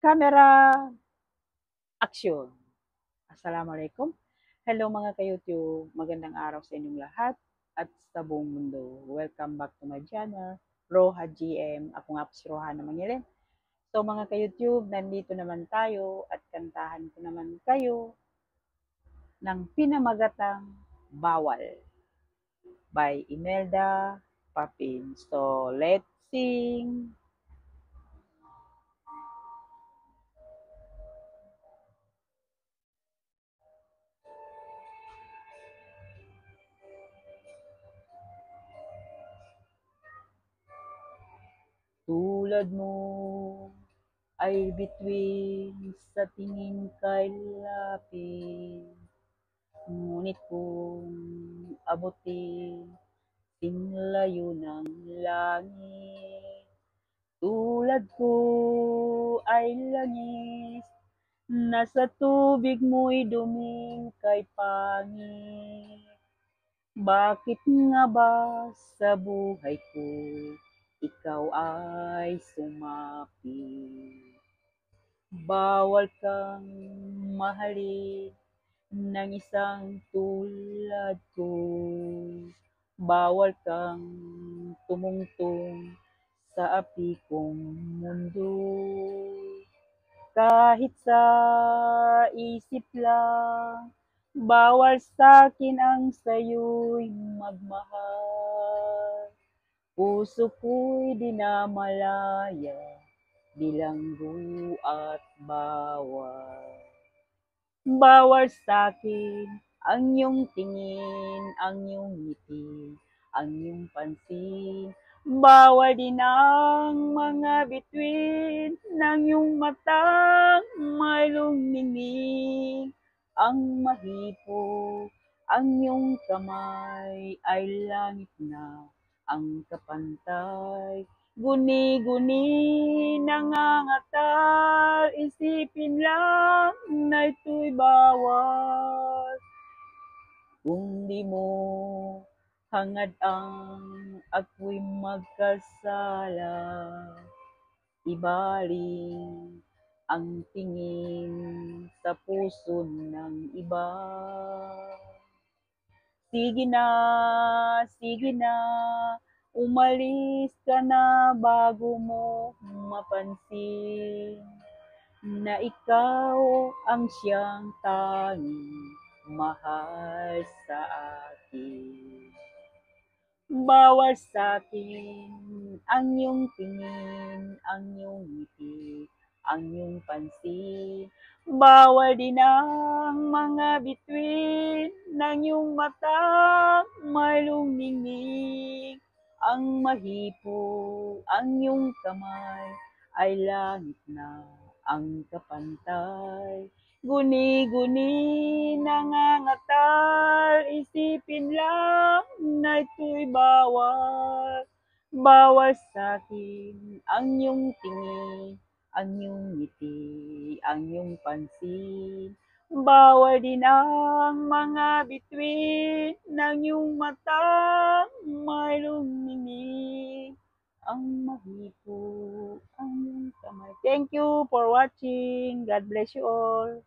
Camera, action! Assalamualaikum. Hello mga ka-YouTube. Magandang araw sa inyong lahat at sa buong mundo. Welcome back to my channel, Roha GM. Ako nga po si Rohana Mangilin. So mga ka-YouTube, nandito naman tayo at kantahan ko naman kayo ng pinamagatang Bawal by Imelda Papin. So let's sing! Tulad mo ay bituin sa tingin kay lapis, ngunit kung abutin tinglayo ng langit. Tulad ko ay langis, nasa tubig mo'y duming kay pangit. Bakit nga ba sa buhay ko ikaw ay sumapit? Bawal kang mahalin ng isang tulad ko. Bawal kang tumungtong sa api kong mundo. Kahit sa isip lang, bawal sa'kin ang sa'yo'y magmahal. Puso ko'y dinamalaya, bilanggo at bawal. Bawal sa'kin ang iyong tingin, ang iyong ngiti, ang iyong pansin. Bawal din ang mga bituin ng iyong matang may lumingning. Ang mahipo, ang iyong kamay ay langit na ang kapantay. Guni-guni, nangangatal, isipin lang na ito'y bawal. Kung di mo hangad ang ako'y magkasala, ibaling ang tingin sa puso ng iba. Sige na, umalis ka na bago mo mapansin na ikaw ang siyang tanging mahal sa akin. Bawal sa'kin ang iyong tingin, ang iyong ngiti, ang iyong pansin. Bawal din ang mga bituin ng iyong matang may lumingning. Ang mahipo, ang iyong kamay ay langit na ang kapantay. Guni-guni, nangangatal, isipin lang na ito'y bawal. Bawal sa'kin ang iyong tingin, ang iyong ngiti, ang iyong pansin. Bawal din ang mga bituin ng iyong matang may lumingning. Ang mahipo, ang iyong kamay. Thank you for watching. God bless you all.